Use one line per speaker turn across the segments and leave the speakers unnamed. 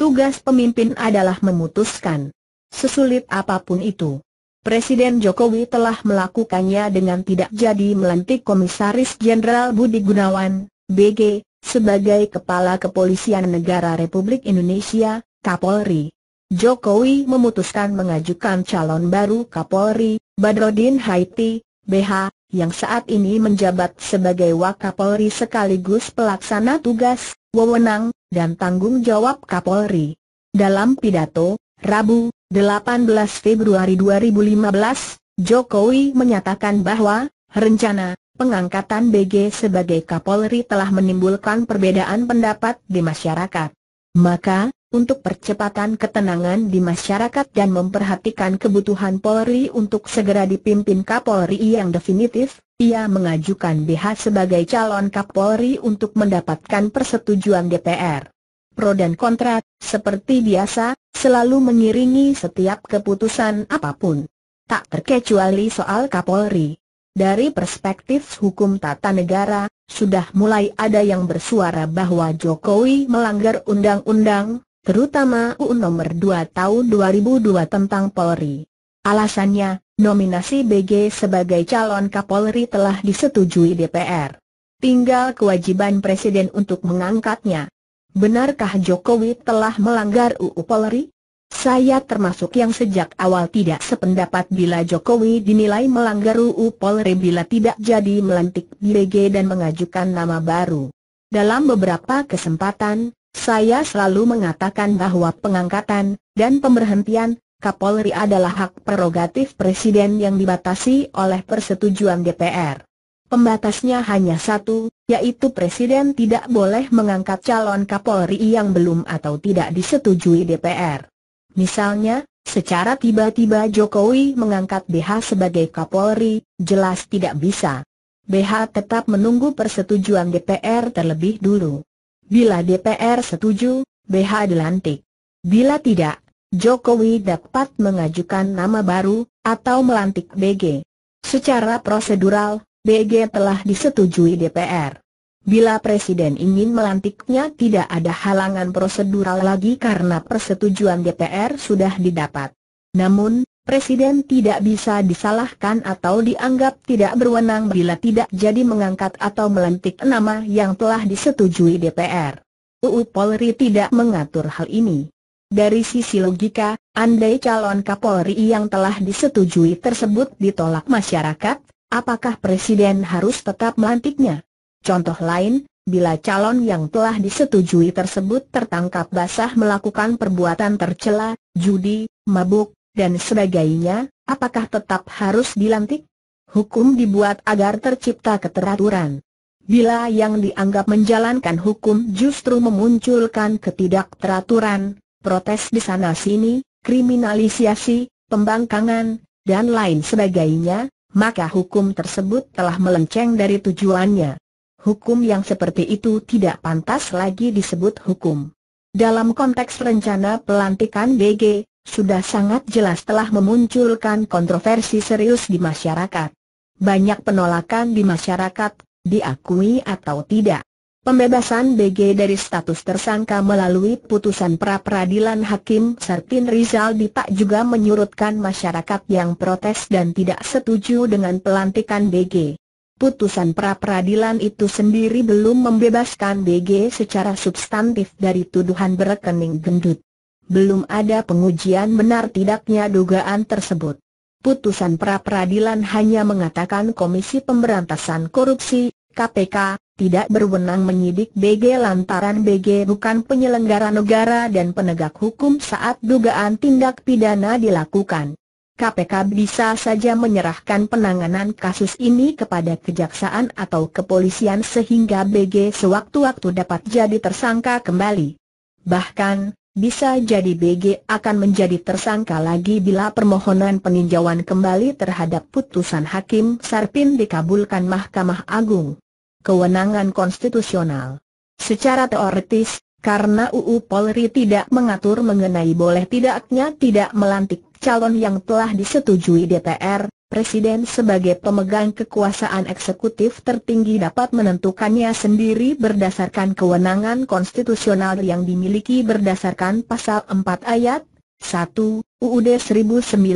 Tugas pemimpin adalah memutuskan. Sesulit apapun itu. Presiden Jokowi telah melakukannya dengan tidak jadi melantik Komisaris Jenderal Budi Gunawan, BG, sebagai Kepala Kepolisian Negara Republik Indonesia, Kapolri. Jokowi memutuskan mengajukan calon baru Kapolri, Badrodin Haiti, BH, yang saat ini menjabat sebagai Wakapolri sekaligus pelaksana tugas, wewenang, dan tanggung jawab Kapolri. Dalam pidato, Rabu, 18 Februari 2015, Jokowi menyatakan bahwa rencana pengangkatan BG sebagai Kapolri telah menimbulkan perbedaan pendapat di masyarakat. Maka, untuk percepatan ketenangan di masyarakat dan memperhatikan kebutuhan Polri untuk segera dipimpin Kapolri yang definitif, ia mengajukan BH sebagai calon Kapolri untuk mendapatkan persetujuan DPR. Pro dan kontra, seperti biasa, selalu mengiringi setiap keputusan apapun. Tak terkecuali soal Kapolri. Dari perspektif hukum tata negara, sudah mulai ada yang bersuara bahwa Jokowi melanggar undang-undang, terutama UU Nomor 2 Tahun 2002 tentang Polri. Alasannya, nominasi BG sebagai calon Kapolri telah disetujui DPR. Tinggal kewajiban Presiden untuk mengangkatnya. Benarkah Jokowi telah melanggar UU Polri? Saya termasuk yang sejak awal tidak sependapat bila Jokowi dinilai melanggar UU Polri bila tidak jadi melantik BG dan mengajukan nama baru. Dalam beberapa kesempatan, saya selalu mengatakan bahwa pengangkatan dan pemberhentian Kapolri adalah hak prerogatif Presiden yang dibatasi oleh persetujuan DPR. Pembatasnya hanya satu, yaitu Presiden tidak boleh mengangkat calon Kapolri yang belum atau tidak disetujui DPR. Misalnya, secara tiba-tiba Jokowi mengangkat BH sebagai Kapolri, jelas tidak bisa. BH tetap menunggu persetujuan DPR terlebih dulu. Bila DPR setuju, BH dilantik. Bila tidak, Jokowi dapat mengajukan nama baru, atau melantik BG. Secara prosedural, BG telah disetujui DPR. Bila Presiden ingin melantiknya tidak ada halangan prosedural lagi karena persetujuan DPR sudah didapat. Namun, Presiden tidak bisa disalahkan atau dianggap tidak berwenang bila tidak jadi mengangkat atau melantik nama yang telah disetujui DPR. UU Polri tidak mengatur hal ini. Dari sisi logika, andai calon Kapolri yang telah disetujui tersebut ditolak masyarakat, apakah Presiden harus tetap melantiknya? Contoh lain, bila calon yang telah disetujui tersebut tertangkap basah melakukan perbuatan tercela, judi, mabuk, dan sebagainya, apakah tetap harus dilantik? Hukum dibuat agar tercipta keteraturan. Bila yang dianggap menjalankan hukum justru memunculkan ketidakteraturan, protes di sana-sini, kriminalisasi, pembangkangan, dan lain sebagainya, maka hukum tersebut telah melenceng dari tujuannya. Hukum yang seperti itu tidak pantas lagi disebut hukum. Dalam konteks rencana pelantikan BG, sudah sangat jelas telah memunculkan kontroversi serius di masyarakat. Banyak penolakan di masyarakat, diakui atau tidak. Pembebasan BG dari status tersangka melalui putusan pra-peradilan Hakim Sarpin Rizal Dipak juga menyurutkan masyarakat yang protes dan tidak setuju dengan pelantikan BG. Putusan pra-peradilan itu sendiri belum membebaskan BG secara substantif dari tuduhan berekening gendut. Belum ada pengujian benar tidaknya dugaan tersebut. Putusan pra-peradilan hanya mengatakan Komisi Pemberantasan Korupsi, KPK, tidak berwenang menyidik BG lantaran BG bukan penyelenggara negara dan penegak hukum saat dugaan tindak pidana dilakukan. KPK bisa saja menyerahkan penanganan kasus ini kepada kejaksaan atau kepolisian sehingga BG sewaktu-waktu dapat jadi tersangka kembali. Bahkan, bisa jadi BG akan menjadi tersangka lagi bila permohonan peninjauan kembali terhadap putusan Hakim Sarpin dikabulkan Mahkamah Agung. Kewenangan konstitusional. Secara teoritis, karena UU Polri tidak mengatur mengenai boleh tidaknya tidak melantik calon yang telah disetujui DPR, Presiden sebagai pemegang kekuasaan eksekutif tertinggi dapat menentukannya sendiri berdasarkan kewenangan konstitusional yang dimiliki berdasarkan Pasal 4 Ayat 1 UUD 1945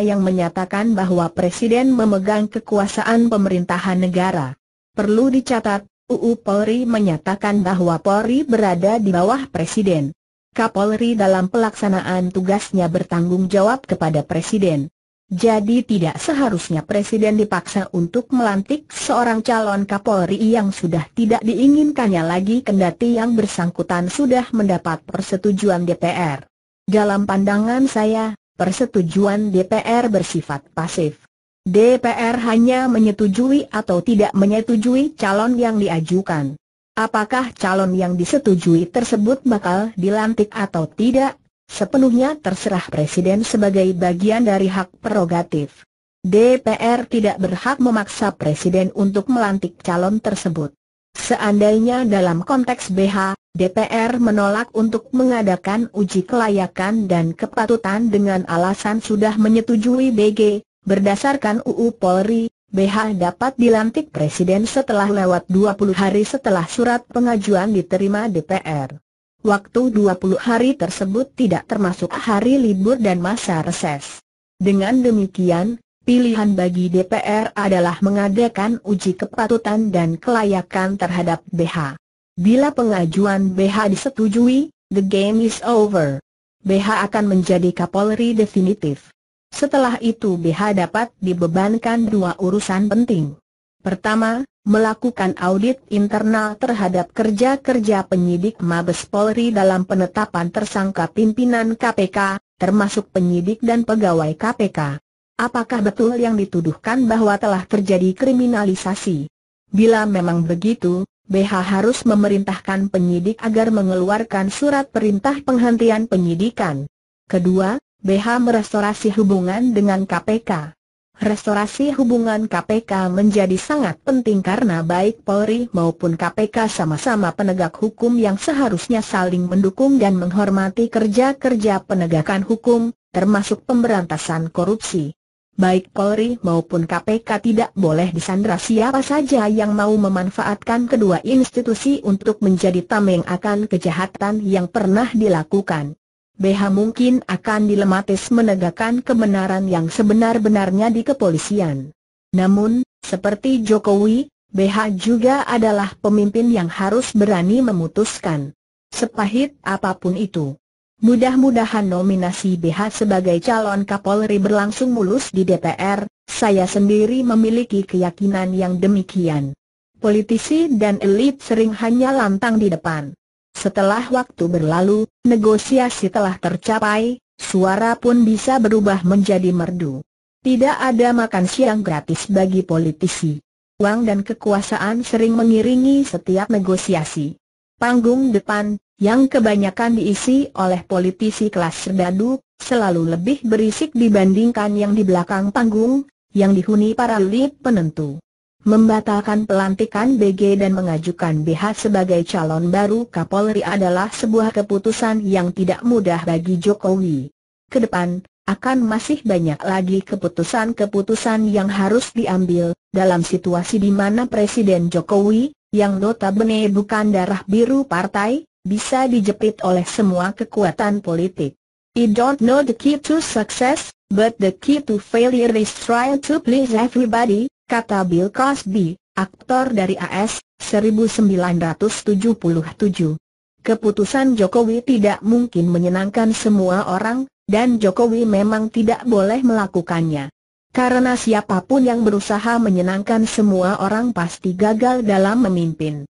yang menyatakan bahwa Presiden memegang kekuasaan pemerintahan negara. Perlu dicatat, UU Polri menyatakan bahwa Polri berada di bawah Presiden. Kapolri dalam pelaksanaan tugasnya bertanggung jawab kepada Presiden. Jadi tidak seharusnya Presiden dipaksa untuk melantik seorang calon Kapolri yang sudah tidak diinginkannya lagi kendati yang bersangkutan sudah mendapat persetujuan DPR. Dalam pandangan saya, persetujuan DPR bersifat pasif. DPR hanya menyetujui atau tidak menyetujui calon yang diajukan. Apakah calon yang disetujui tersebut bakal dilantik atau tidak? Sepenuhnya terserah Presiden sebagai bagian dari hak prerogatif. DPR tidak berhak memaksa Presiden untuk melantik calon tersebut. Seandainya dalam konteks BH, DPR menolak untuk mengadakan uji kelayakan dan kepatutan dengan alasan sudah menyetujui BG, berdasarkan UU Polri, BH dapat dilantik Presiden setelah lewat 20 hari setelah surat pengajuan diterima DPR. Waktu 20 hari tersebut tidak termasuk hari libur dan masa reses. Dengan demikian, pilihan bagi DPR adalah mengadakan uji kepatutan dan kelayakan terhadap BH. Bila pengajuan BH disetujui, the game is over. BH akan menjadi Kapolri definitif. Setelah itu BH dapat dibebankan dua urusan penting. Pertama, melakukan audit internal terhadap kerja-kerja penyidik Mabes Polri dalam penetapan tersangka pimpinan KPK, termasuk penyidik dan pegawai KPK. Apakah betul yang dituduhkan bahwa telah terjadi kriminalisasi? Bila memang begitu, BH harus memerintahkan penyidik agar mengeluarkan surat perintah penghentian penyidikan. Kedua, BH merestorasi hubungan dengan KPK. Restorasi hubungan KPK menjadi sangat penting karena baik Polri maupun KPK sama-sama penegak hukum yang seharusnya saling mendukung dan menghormati kerja-kerja penegakan hukum, termasuk pemberantasan korupsi. Baik Polri maupun KPK tidak boleh disandra siapa saja yang mau memanfaatkan kedua institusi untuk menjadi tameng akan kejahatan yang pernah dilakukan. BH mungkin akan dilematis menegakkan kebenaran yang sebenar-benarnya di kepolisian. Namun, seperti Jokowi, BH juga adalah pemimpin yang harus berani memutuskan. Sepahit apapun itu. Mudah-mudahan nominasi BH sebagai calon Kapolri berlangsung mulus di DPR. Saya sendiri memiliki keyakinan yang demikian. Politisi dan elit sering hanya lantang di depan. Setelah waktu berlalu, negosiasi telah tercapai, suara pun bisa berubah menjadi merdu. Tidak ada makan siang gratis bagi politisi. Uang dan kekuasaan sering mengiringi setiap negosiasi. Panggung depan, yang kebanyakan diisi oleh politisi kelas serdadu, selalu lebih berisik dibandingkan yang di belakang panggung, yang dihuni para elit penentu. Membatalkan pelantikan BG dan mengajukan BH sebagai calon baru Kapolri adalah sebuah keputusan yang tidak mudah bagi Jokowi. Kedepan, akan masih banyak lagi keputusan-keputusan yang harus diambil, dalam situasi di mana Presiden Jokowi, yang notabene bukan darah biru partai, bisa dijepit oleh semua kekuatan politik. I don't know the key to success, but the key to failure is trying to please everybody, kata Bill Cosby, aktor dari AS, 1977. Keputusan Jokowi tidak mungkin menyenangkan semua orang, dan Jokowi memang tidak boleh melakukannya. Karena siapapun yang berusaha menyenangkan semua orang pasti gagal dalam memimpin.